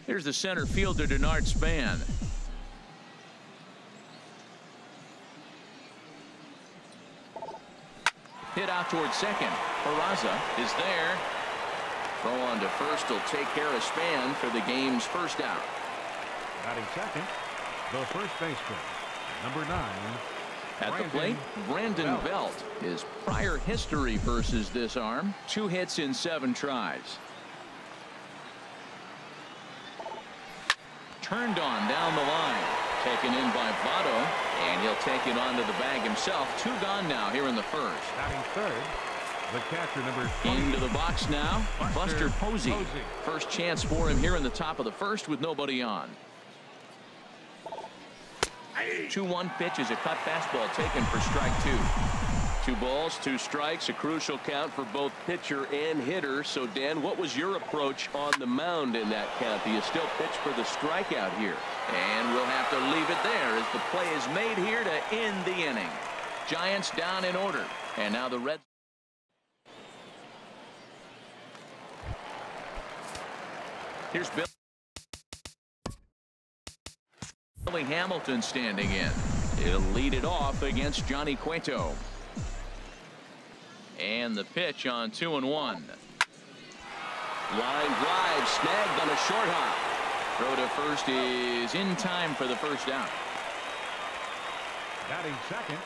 Here's the center fielder, Denard Span. Hit out towards second. Peraza is there. Throw on to first will take care of Span for the game's first out. Batting second, the first baseman, number 9. At the plate, Brandon Belt. His prior history versus this arm: 2 hits in 7 tries. Turned on down the line. Taken in by Votto, and he'll take it onto the bag himself. 2 gone now here in the first. Batting third, the catcher, number 20. Into the box now, Buster Posey. First chance for him here in the top of the first with nobody on. 2-1 pitch is a cut fastball taken for strike 2. 2 balls, 2 strikes, a crucial count for both pitcher and hitter. So, Dan, what was your approach on the mound in that count? Do you still pitch for the strikeout here? And we'll have to leave it there as the play is made here to end the inning. Giants down in order. And now the Reds. Here's Billy Hamilton standing in. He'll lead it off against Johnny Cueto. And the pitch on 2-1. Line drive snagged on a short hop. Throw to first is in time for the first down. Batting second,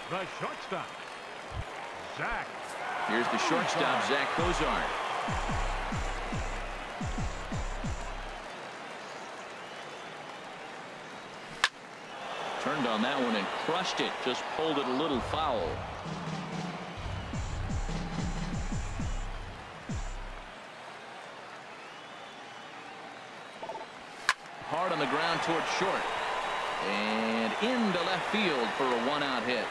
the shortstop, Zach. Here's the shortstop, Zach Cozart. Turned on that one and crushed it. Just pulled it a little foul. Hard on the ground towards short. And into left field for a 1-out hit.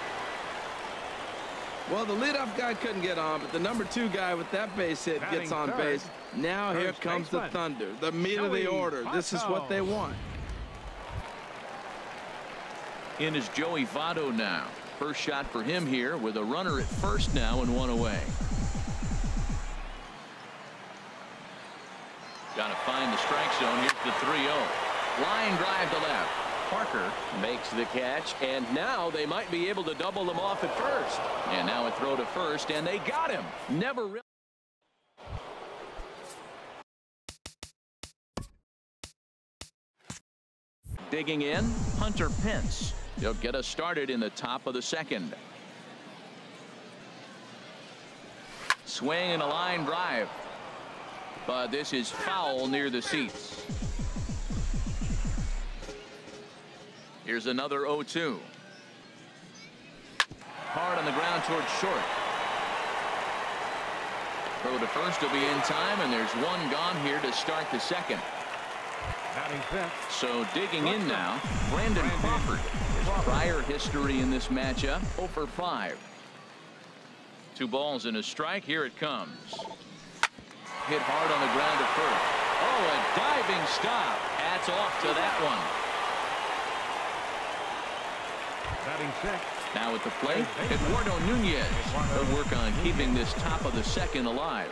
Well, the leadoff guy couldn't get on, but the number 2 guy with that base hit gets on base. Now here comes the thunder, the meat of the order. This is what they want. In is Joey Votto now. First shot for him here with a runner at first now and 1 away. Got to find the strike zone. Here's the 3-0. Line drive to left. Parker makes the catch, and now they might be able to double them off at first. And now a throw to first, and they got him. Never really. Digging in, Hunter Pence. He'll get us started in the top of the second. Swing and a line drive. But this is foul near the seats. Here's another 0-2. Hard on the ground towards short. Throw to first will be in time, and there's 1 gone here to start the second. So digging in now, Brandon Crawford. His prior history in this matchup, 0 for 5. 2 balls and a strike. Here it comes. Hit hard on the ground at first. Oh, a diving stop. Hats off to that one. Batting sixth. Now at the plate, Eduardo Nunez. He'll work on keeping this top of the second alive.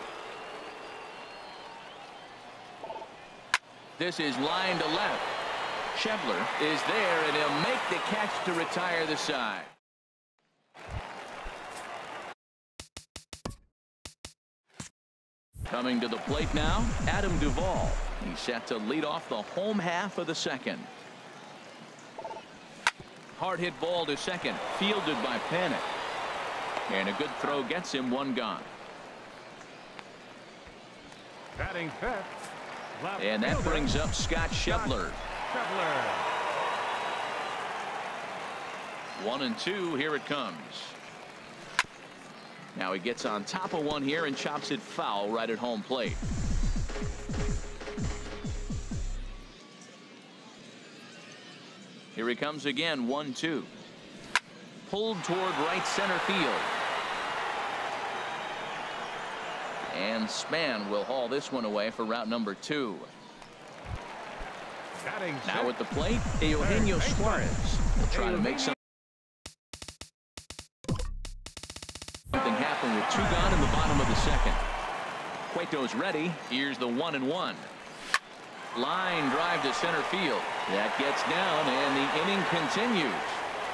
This is line to left. Schebler is there, and he'll make the catch to retire the side. Coming to the plate now, Adam Duvall. He's set to lead off the home half of the second. Hard hit ball to second, fielded by Panik. And a good throw gets him 1 gone. Batting fifth. And that brings up Scott Schebler. 1-2. Here it comes. Now he gets on top of one here and chops it foul right at home plate. Here he comes again. 1-2. Pulled toward right center field. And Span will haul this one away for route number 2. Now at the plate, Eugenio Suarez will try to make something happen with 2 gone in the bottom of the second. Cueto's ready. Here's the 1-1. Line drive to center field. That gets down, and the inning continues.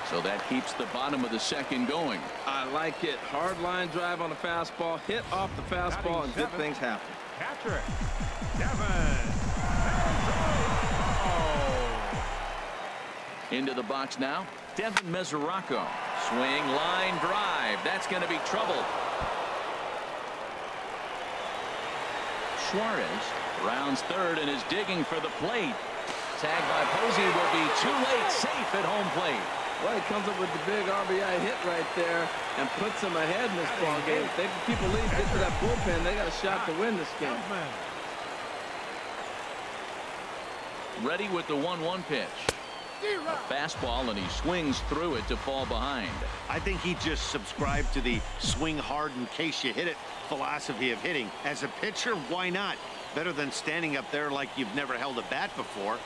So that keeps the bottom of the second going. I like it. Hard line drive on the fastball, hit off the fastball, and good things happen. Catcher, Devin. Into the box now, Devin Mesoraco. Swing, line drive. That's going to be trouble. Suarez rounds third and is digging for the plate. Tagged by Posey will be too late. Safe at home plate. Well, he comes up with the big RBI hit right there and puts them ahead in this ball game. If they can keep a lead, get to that bullpen, they got a shot to win this game. Ready with the 1-1 pitch. A fastball, and he swings through it to fall behind. I think he just subscribed to the swing hard in case you hit it philosophy of hitting. As a pitcher, why not? Better than standing up there like you've never held a bat before.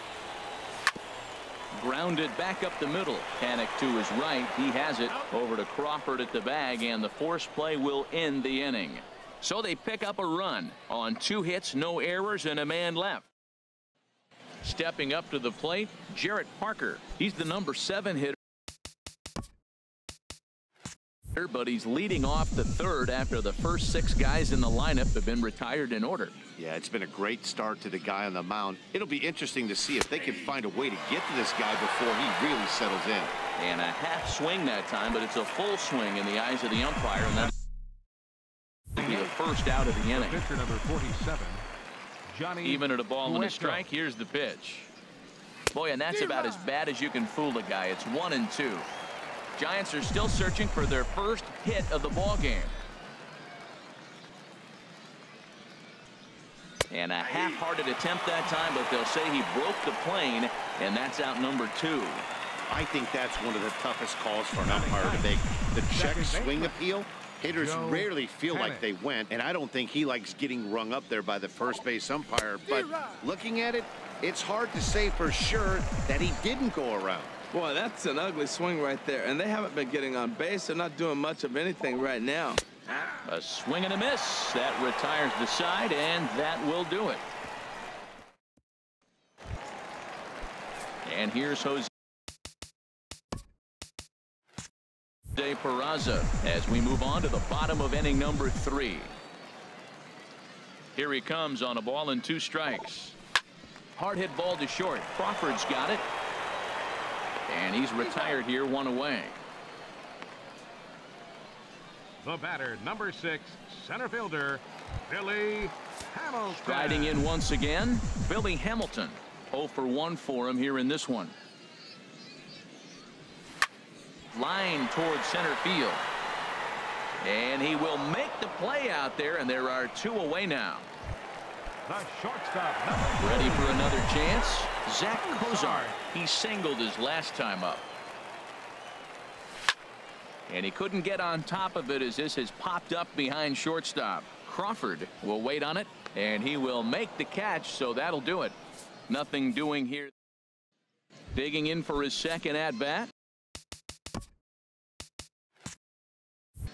Grounded back up the middle. Panic to his right. He has it over to Crawford at the bag, and the force play will end the inning. So they pick up a run on 2 hits, no errors, and a man left. Stepping up to the plate, Jarrett Parker. He's the number 7 hitter, but he's leading off the third after the first 6 guys in the lineup have been retired in order. Yeah, it's been a great start to the guy on the mound. It'll be interesting to see if they can find a way to get to this guy before he really settles in. And a half swing that time, but it's a full swing in the eyes of the umpire, and that'll be the first out of the inning. Pitcher number 47, Johnny. Even at a ball and a strike, here's the pitch. Boy, and that's about as bad as you can fool a guy. It's 1-2. Giants are still searching for their first hit of the ball game. And a half-hearted attempt that time, but they'll say he broke the plane, and that's out number 2. I think that's one of the toughest calls for an umpire to make. The check swing appeal. Hitters rarely feel like they went, and I don't think he likes getting rung up there by the first base umpire. But looking at it, it's hard to say for sure that he didn't go around. Boy, that's an ugly swing right there, and they haven't been getting on base. They're not doing much of anything right now. A swing and a miss. That retires the side, and that will do it. And here's Jose Peraza as we move on to the bottom of inning number 3. Here he comes on a ball and 2 strikes. Hard hit ball to short. Crawford's got it. And he's retired here, 1 away. The batter, number 6, center fielder, Billy Hamilton. Striding in once again, Billy Hamilton. 0 for 1 for him here in this one. Line towards center field. And he will make the play out there, and there are 2 away now. The shortstop. Ready for another chance. Zach Kozar. He singled his last time up. And he couldn't get on top of it as this has popped up behind shortstop. Crawford will wait on it, and he will make the catch, so that'll do it. Nothing doing here. Digging in for his second at-bat.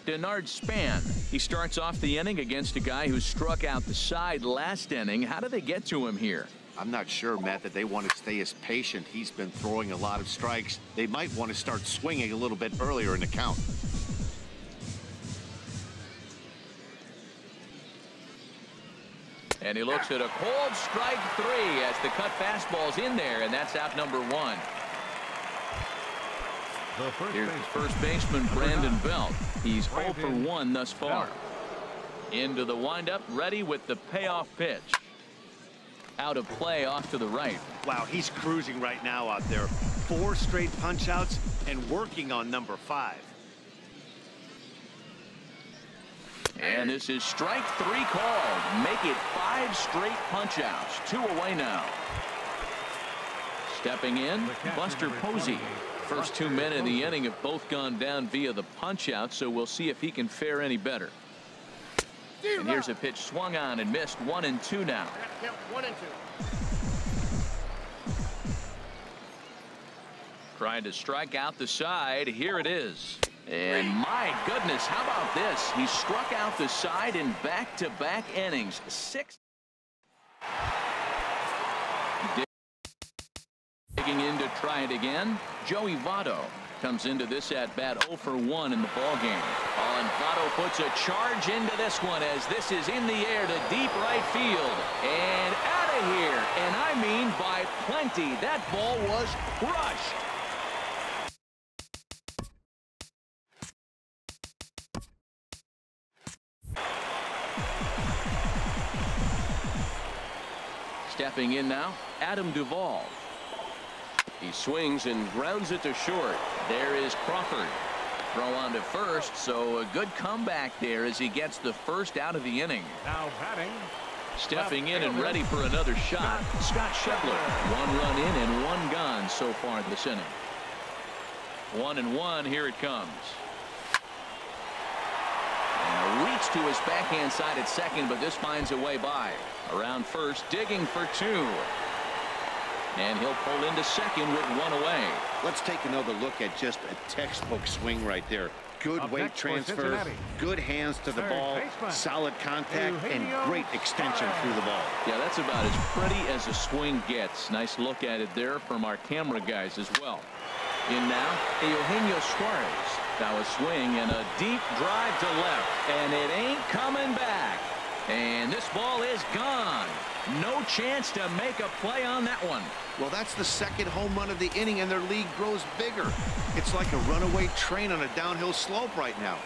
Denard Span. He starts off the inning against a guy who struck out the side last inning. How do they get to him here? I'm not sure, Matt, that they want to stay as patient. He's been throwing a lot of strikes. They might want to start swinging a little bit earlier in the count. And he looks at a cold strike 3 as the cut fastball's in there, and that's out number 1. Here's the first baseman, Brandon Belt. He's 0 for 1 thus far. Into the windup, ready with the payoff pitch. Out of play off to the right. Wow, he's cruising right now out there. 4 straight punch outs and working on number 5. And this is strike 3 called. Make it 5 straight punch outs. 2 away now. Stepping in, Buster Posey. First 2 men in the inning have both gone down via the punch out, so we'll see if he can fare any better. And here's a pitch swung on and missed. 1-2 now. 1-2. Trying to strike out the side. Here it is. And my goodness, how about this? He struck out the side in back-to-back innings. 6. Digging in to try it again. Joey Votto comes into this at bat 0 for 1 in the ball game. And Votto puts a charge into this one as this is in the air to deep right field and out of here. And I mean by plenty. That ball was crushed. Stepping in now, Adam Duvall. He swings and grounds it to short. There is Crawford. Throw on to first, so a good comeback there as he gets the first out of the inning. Now batting. Stepping in and ready for another shot, Scott Schebler. 1 run in and 1 gone so far this inning. 1-1, here it comes. And a reach to his backhand side at second, but this finds a way by. Around first, digging for 2. And he'll pull into second with 1 away. Let's take another look at just a textbook swing right there. Good weight transfer, good hands to the ball, solid contact, and great extension through the ball. Yeah, that's about as pretty as a swing gets. Nice look at it there from our camera guys as well. In now, Eugenio Suarez. Now a swing and a deep drive to left, and it ain't coming back. And this ball is gone. No chance to make a play on that one. Well, that's the second home run of the inning, and their lead grows bigger. It's like a runaway train on a downhill slope right now.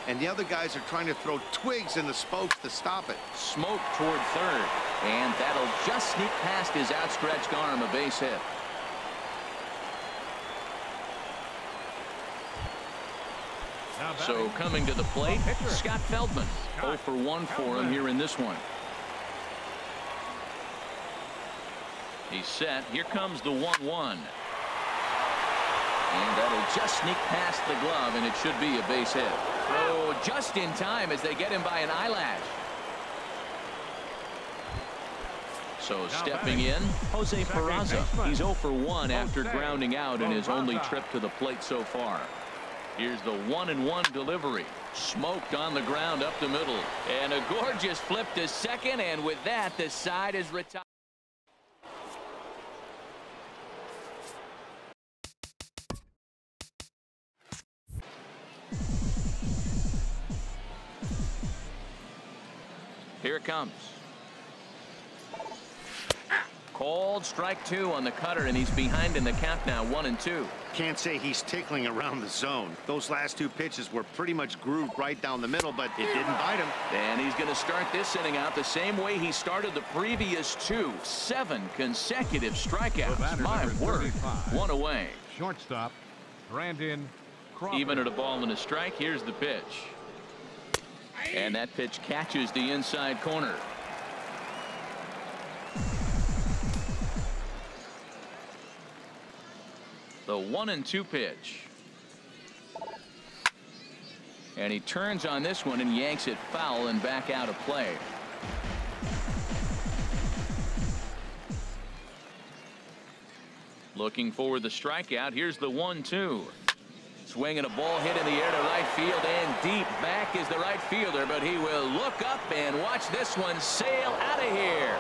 And the other guys are trying to throw twigs in the spokes to stop it. Smoke toward third. And that'll just sneak past his outstretched arm, a base hit. So coming to the plate, Scott Feldman. 0 for 1 for him here in this one. He's set. Here comes the 1-1. And that'll just sneak past the glove, and it should be a base hit. Oh, just in time as they get him by an eyelash. So stepping in, Jose Peraza. He's 0 for 1 after grounding out in his only trip to the plate so far. Here's the 1-1 delivery. Smoked on the ground up the middle. And a gorgeous flip to second, and with that, the side is retired. Here it comes. Called strike 2 on the cutter, and he's behind in the count now, 1-2. Can't say he's tickling around the zone. Those last 2 pitches were pretty much grooved right down the middle, but it didn't bite him. And he's going to start this inning out the same way he started the previous 2. 7 consecutive strikeouts. My word. 1 away. Shortstop, Brandon Crawford. Even at a ball and a strike, here's the pitch. And that pitch catches the inside corner. The 1-2 pitch. And he turns on this one and yanks it foul and back out of play. Looking for the strikeout. Here's the 1-2. Swinging a ball hit in the air to right field, and deep back is the right fielder, but he will look up and watch this one sail out of here.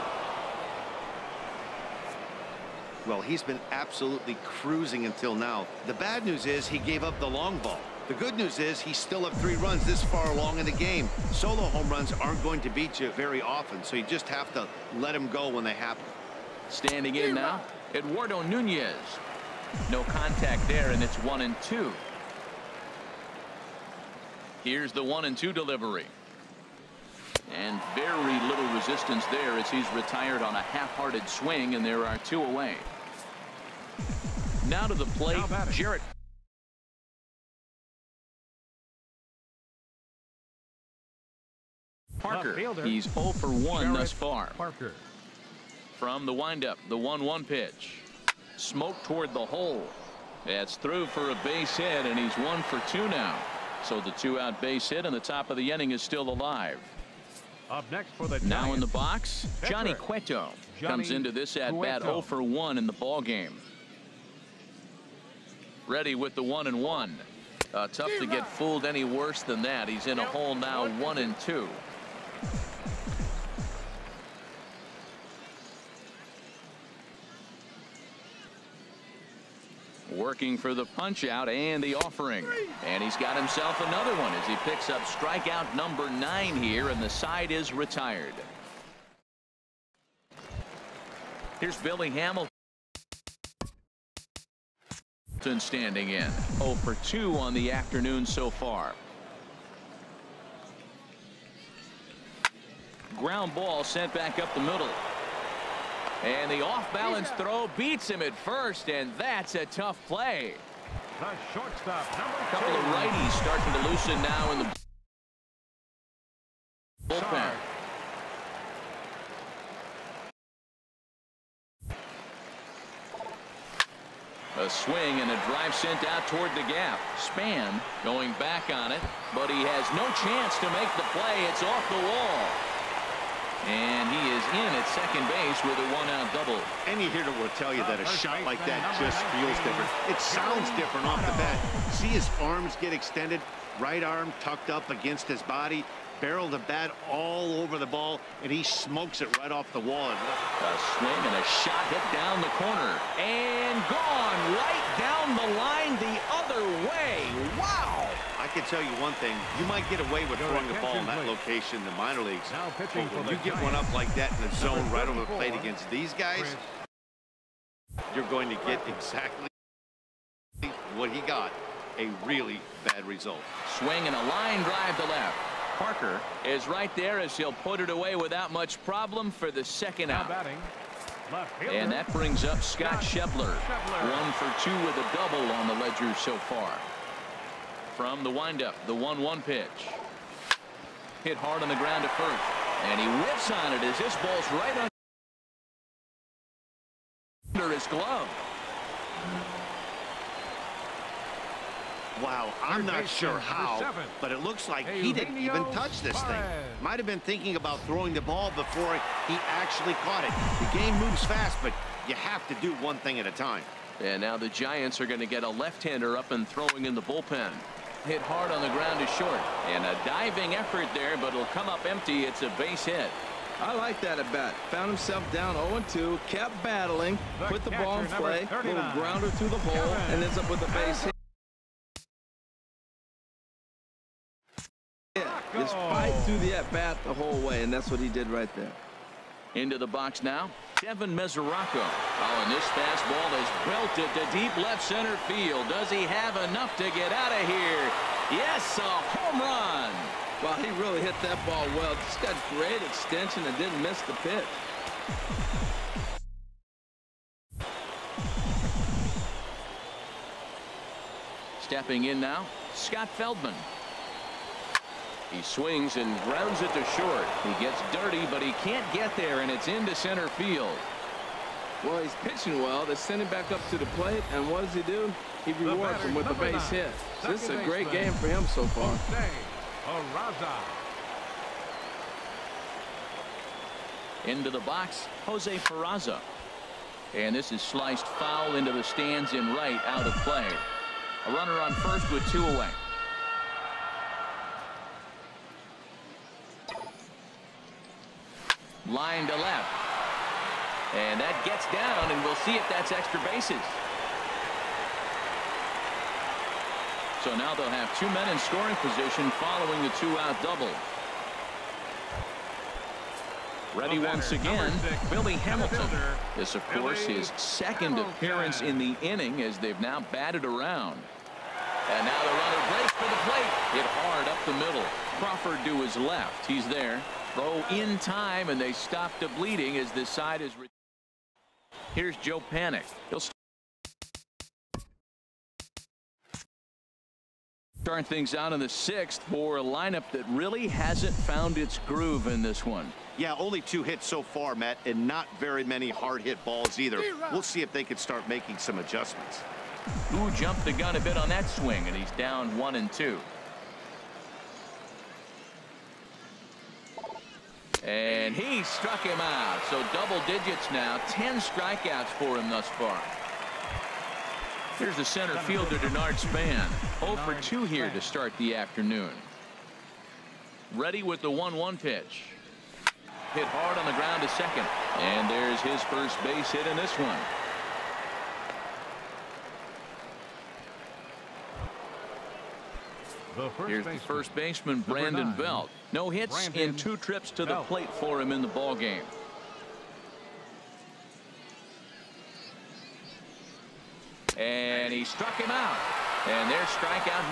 Well, he's been absolutely cruising until now. The bad news is he gave up the long ball. The good news is he's still up 3 runs this far along in the game. Solo home runs aren't going to beat you very often, so you just have to let them go when they happen. Standing in now, Eduardo Nunez. No contact there, and it's 1-2. Here's the 1-2 delivery. And very little resistance there as he's retired on a half-hearted swing, and there are 2 away. Now to the plate, Jarrett Parker. He's 0 for 1 thus far. Parker. From the windup, the 1-1 pitch. Smoke toward the hole. That's through for a base hit, and he's 1 for 2 now. So the 2-out base hit, and the top of the inning is still alive. Up next for the now in the box, Johnny Cueto comes into this at bat 0 for 1 in the ball game. Ready with the 1-1. Tough to get fooled any worse than that. He's in a hole now, 1-2. Working for the punch out and the offering. And he's got himself another one as he picks up strikeout number 9 here, and the side is retired. Here's Billy Hamilton standing in. 0 for 2 on the afternoon so far. Ground ball sent back up the middle. And the off-balance throw beats him at first, and that's a tough play. The shortstop, A couple of righties starting to loosen now in the bullpen. A swing and a drive sent out toward the gap. Span going back on it, but he has no chance to make the play. It's off the wall. And he is in at second base with a 1-out double. Any hitter will tell you that a shot like that just feels different. It sounds different off the bat. See his arms get extended, right arm tucked up against his body, barrel the bat all over the ball, and he smokes it right off the wall. A swing and a shot hit down the corner. And gone right down the line the other way. Wow! I can tell you one thing, you might get away with throwing the ball in that location in the minor leagues. But when you get one up like that in the zone right over the plate against these guys, you're going to get exactly what he got, a really bad result. Swing and a line drive to left. Parker is right there as he'll put it away without much problem for the second out. And that brings up Scott Schebler. 1 for 2 with a double on the ledger so far. From the windup, the 1-1 pitch. Hit hard on the ground to first. And he whips on it as this ball's right under his glove. Wow, I'm not sure how, but it looks like he didn't even touch this thing. Might have been thinking about throwing the ball before he actually caught it. The game moves fast, but you have to do one thing at a time. And now the Giants are going to get a left-hander up and throwing in the bullpen. Hit hard on the ground to short. And a diving effort there, but it'll come up empty. It's a base hit. I like that at bat. Found himself down 0-2, kept battling, put the ball in play, little grounder through the hole, and ends up with a base hit. Just fight through the at-bat the whole way, and that's what he did right there. Into the box now, Kevin Mesoraco. Oh, and this fastball is belted to deep left center field. Does he have enough to get out of here? Yes, a home run. Well, he really hit that ball well. Just got great extension and didn't miss the pitch. Stepping in now, Scott Feldman. He swings and grounds it to short. He gets dirty, but he can't get there, and it's into center field. Well, he's pitching well. They send him back up to the plate, and what does he do? He rewards him with a base hit. So this is a great game for him so far. Into the box, Jose Peraza. And this is sliced foul into the stands in right, out of play. A runner on first with 2 away. Line to left. And that gets down, and we'll see if that's extra bases. So now they'll have 2 men in scoring position following the 2-out double. Ready once again, Billy Hamilton. This, of course, his second appearance in the inning as they've now batted around. And now the runner breaks for the plate. Hit hard up the middle. Crawford to his left. He's there. Throw in time, and they stop the bleeding as this side is. Here's Joe Panik. He'll start things out in the 6th for a lineup that really hasn't found its groove in this one. Yeah, only 2 hits so far, Matt, and not very many hard hit balls either. We'll see if they can start making some adjustments. Who jumped the gun a bit on that swing, and he's down 1-2. And he struck him out. So double digits now. 10 strikeouts for him thus far. Here's the center fielder, Denard Span. 0 for 2 here to start the afternoon. Ready with the 1-1 pitch. Hit hard on the ground to second. And there's his first base hit in this one. Here's the first baseman, Brandon Belt. No hits in 2 trips to the plate for him in the ball game. And he struck him out. And there's strikeout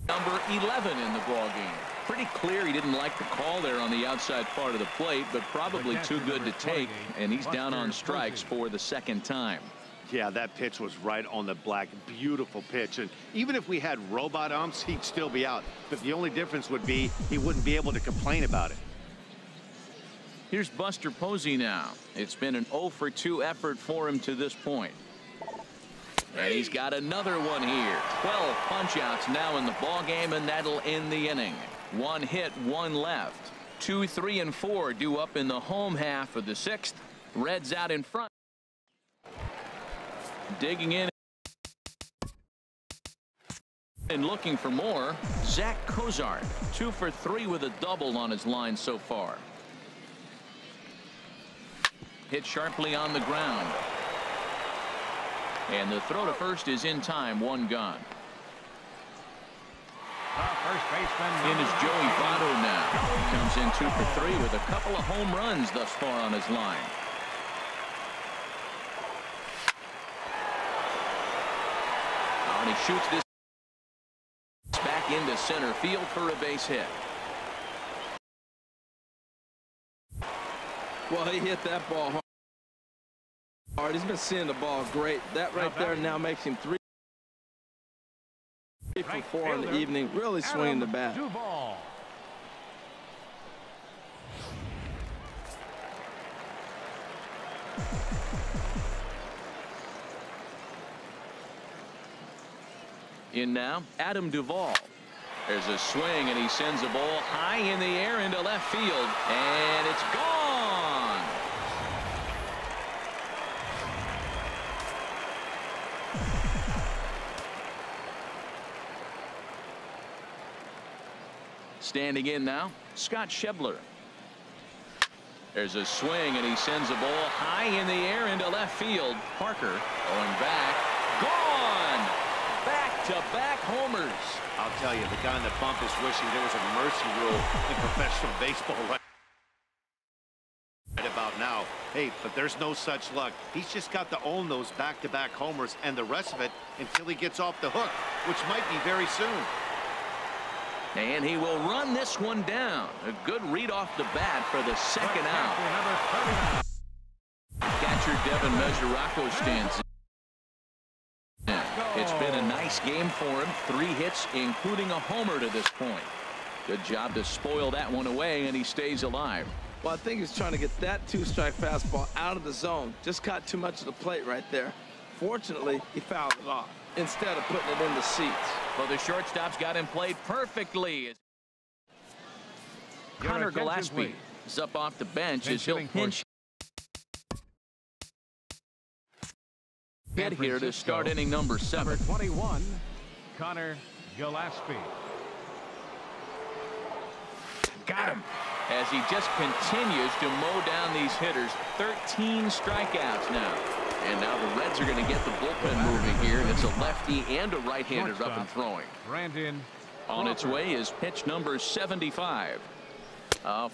number 11 in the ball game. Pretty clear he didn't like the call there on the outside part of the plate, but probably too good to take, and he's down on strikes for the 2nd time. Yeah, that pitch was right on the black. Beautiful pitch. And even if we had robot umps, he'd still be out. But the only difference would be he wouldn't be able to complain about it. Here's Buster Posey now. It's been an 0 for 2 effort for him to this point. And he's got another one here. 12 punch-outs now in the ball game, and that'll end the inning. 1 hit, 1 left. 2, 3, and 4 due up in the home half of the 6th. Reds out in front. Digging in and looking for more. Zach Cozart, 2 for 3 with a double on his line so far. Hit sharply on the ground. And the throw to first is in time. 1 gone. First baseman In is Joey Votto now. Comes in 2 for 3 with a couple of home runs thus far on his line. And he shoots this back into center field for a base hit. Well, he hit that ball hard. He's been seeing the ball great. That right there now makes him 3 for 4 in the evening. Really swinging the bat. In now, Adam Duvall. There's a swing, and he sends a ball high in the air into left field, and it's gone. Standing in now, Scott Schebler. There's a swing, and he sends a ball high in the air into left field. Parker going back. Gone! Back-to-back homers. I'll tell you, the guy in the bump is wishing there was a mercy rule in professional baseball right about now. Hey, but there's no such luck. He's just got to own those back-to-back homers and the rest of it until he gets off the hook, which might be very soon. And he will run this one down. A good read off the bat for the 2nd out. Catcher Devin Mesoraco stands in. It's been a nice game for him. 3 hits, including a homer to this point. Good job to spoil that one away, and he stays alive. Well, I think he's trying to get that 2-strike fastball out of the zone. Just caught too much of the plate right there. Fortunately, he fouled it off instead of putting it in the seats. Well, the shortstop's got him played perfectly. Connor Gillespie is up off the bench as he'll pinch hit here to start inning number 7. Number 21, Connor Gillespie. Got him. As he just continues to mow down these hitters. 13 strikeouts now. And now the Reds are going to get the bullpen moving here. And it's a lefty and a right-hander up and throwing. Brandon on its way is pitch number 75.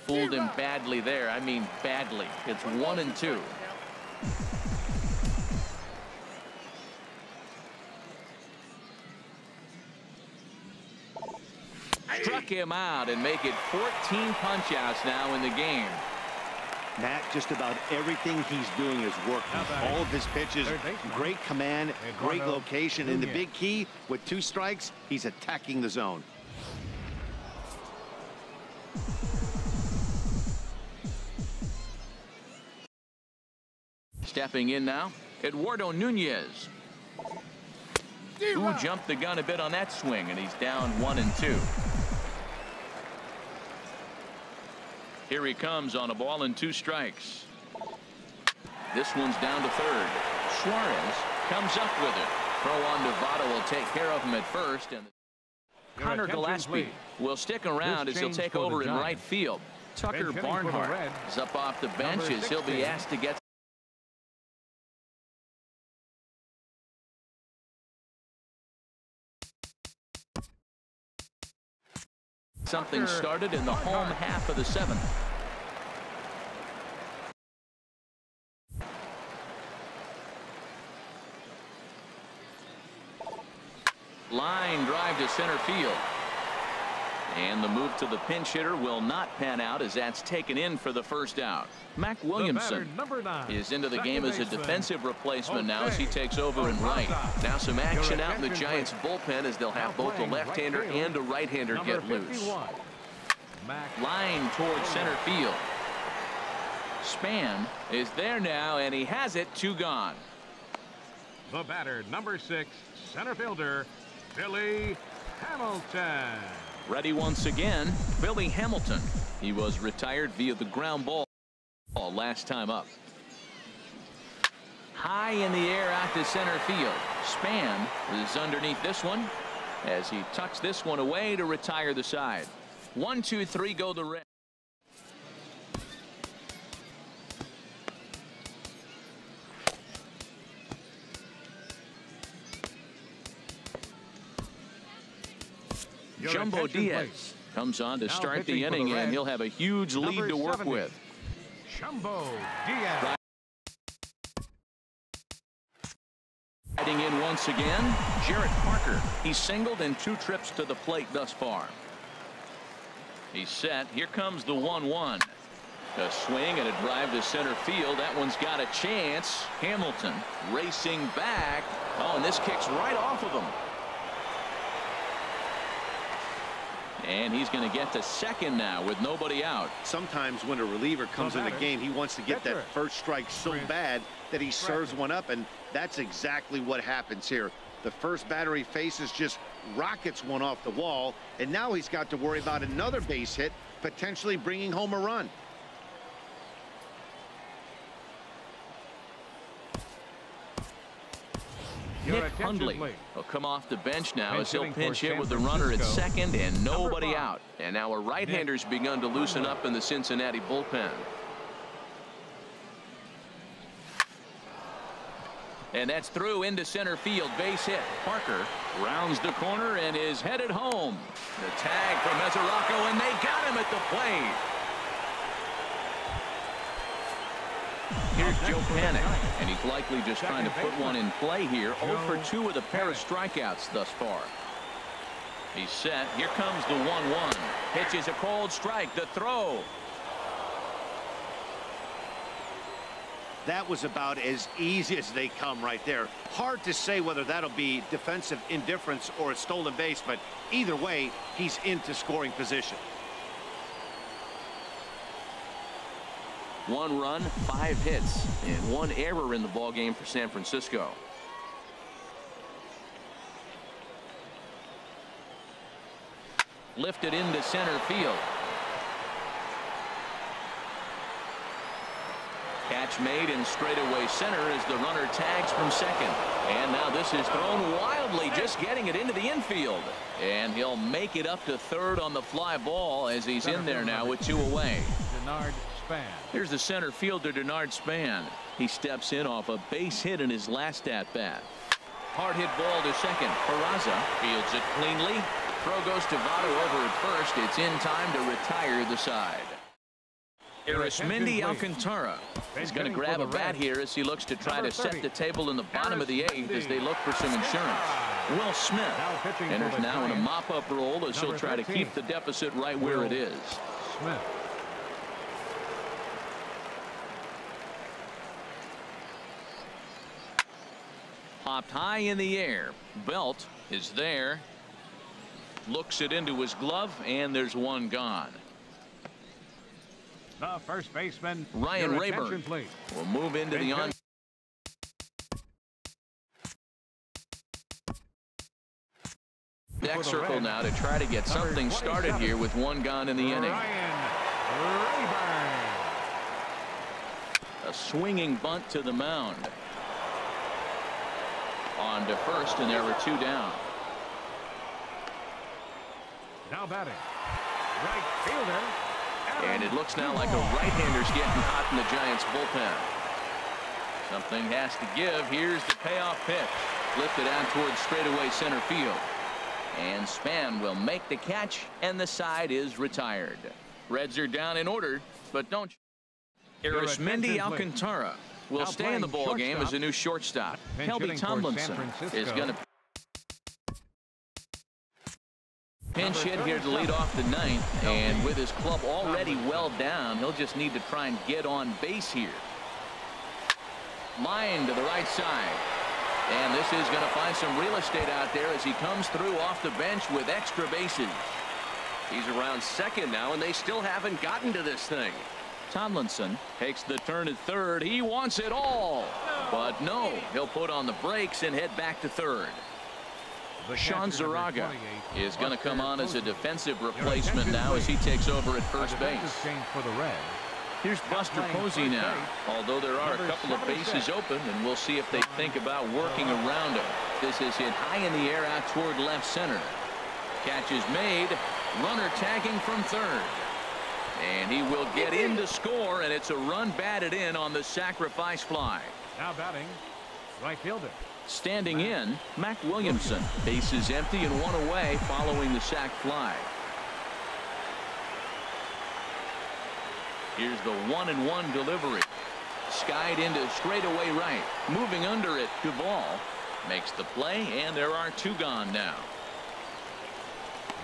Fooled him badly there. I mean badly. It's 1-2. Struck him out and make it 14 punch-outs now in the game. Matt, just about everything he's doing is working. All of his pitches, great command, great location, and the big key, with 2 strikes, he's attacking the zone. Stepping in now, Eduardo Nunez. Who jumped the gun a bit on that swing, and he's down 1-2. Here he comes on a ball and 2 strikes. This one's down to 3rd. Suarez comes up with it. Throw on Novato will take care of him at first. And Connor Gillespie will stick around as he'll take over in right field. Tucker Barnhart is up off the bench as he'll be asked to get something started in the home half of the seventh. Line drive to center field. And the move to the pinch hitter will not pan out as that's taken in for the first out. Mac Williamson is into the game as a defensive replacement now as he takes over in right. Now some action out in the Giants bullpen as they'll have both a left-hander and a right-hander get loose. Line towards center field. Span is there now, and he has it. 2 gone. The batter, number 6, center fielder, Billy Hamilton. Ready once again, Billy Hamilton. He was retired via the ground ball last time up. High in the air out to center field. Span is underneath this one as he tucks this one away to retire the side. 1, 2, 3 go the Reds. Jumbo Diaz comes on to start the inning, and he'll have a huge lead to work with. Jumbo Diaz. Riding in once again, Jarrett Parker. He's singled in 2 trips to the plate thus far. He's set. Here comes the 1-1. A swing and a drive to center field. That one's got a chance. Hamilton racing back. Oh, and this kicks right off of him. And he's going to get to second now with nobody out. Sometimes when a reliever comes in the game, he wants to get that first strike so bad that he serves one up, and that's exactly what happens here. The first batter he faces just rockets one off the wall, and now he's got to worry about another base hit, potentially bringing home a run. Nick Hundley will come off the bench now as he'll pinch hit with the runner at second and nobody out. And now a right-hander's begun to loosen up in the Cincinnati bullpen. And that's through into center field. Base hit. Parker rounds the corner and is headed home. The tag from Mesoraco, and they got him at the plate. Here's Joe Panik, and he's likely just trying to put one in play here. 0 for 2 with a pair of strikeouts thus far. He's set. Here comes the 1-1. Pitch is a cold strike. The throw. That was about as easy as they come right there. Hard to say whether that'll be defensive indifference or a stolen base, but either way, he's into scoring position. 1 run, 5 hits, and 1 error in the ballgame for San Francisco. Lifted into center field. Catch made in straightaway center as the runner tags from second. And now this is thrown wildly, just getting it into the infield. And he'll make it up to third on the fly ball as he's in there now with 2 away. Denard Span. Here's the center fielder, Denard Span. He steps in off a base hit in his last at-bat. Hard hit ball to second. Peraza fields it cleanly. Throw goes to Votto over at first. It's in time to retire the side. Arismendi Alcantara is going to grab a bat here as he looks to try to set the table in the bottom of the 8th as they look for some insurance. Will Smith enters now in a mop-up role as he'll try to keep the deficit right where it is. Smith. Popped high in the air. Belt is there. Looks it into his glove, and there's 1 gone. The first baseman, Ryan Rayburn, will move into the on. Deck circle now to try to get something started here with 1 gone in the inning. Ryan Rayburn. A swinging bunt to the mound. On to first, and there were 2 down. Now batting, right fielder. And it looks now like a right-hander's getting hot in the Giants bullpen. Something has to give. Here's the payoff pitch. Lifted out towards straightaway center field. And Span will make the catch, and the side is retired. Reds are down in order, but don't. Arismendi Alcantara will stay in the ball game as a new shortstop. Kelby Tomlinson is going to pinch hit here to lead off the ninth, and with his club already well down, he'll just need to try and get on base here. Line to the right side, and this is going to find some real estate out there as he comes through off the bench with extra bases. He's around second now, and they still haven't gotten to this thing. Tomlinson takes the turn at third. He wants it all, but no, he'll put on the brakes and head back to third. Sean Zaraga is going to come on as a defensive replacement now as he takes over at first base. Here's Buster Posey now, although there are a couple of bases open, and we'll see if they think about working around him. This is hit high in the air out toward left center. Catch is made. Runner tagging from third. And he will get in to score, and it's a run batted in on the sacrifice fly. Now batting, right fielder. Standing in, Mac Williamson. Base is empty and one away following the sac fly. Here's the 1-1 delivery. Skied into straightaway right. Moving under it, Duvall makes the play, and there are two gone now.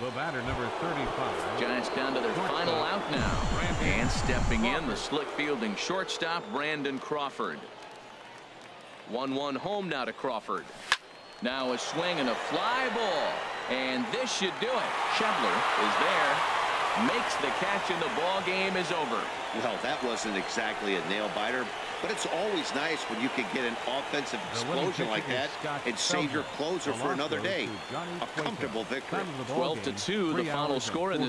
The batter, number 35. Giants down to their final out now. And stepping in, the slick fielding shortstop, Brandon Crawford. 1-1 home now to Crawford. Now a swing and a fly ball. And this should do it. Schebler is there. Makes the catch, and the ball game is over. Well, that wasn't exactly a nail-biter, but it's always nice when you can get an offensive explosion like that and save your closer for another day. A comfortable victory. 12-2, the final score in this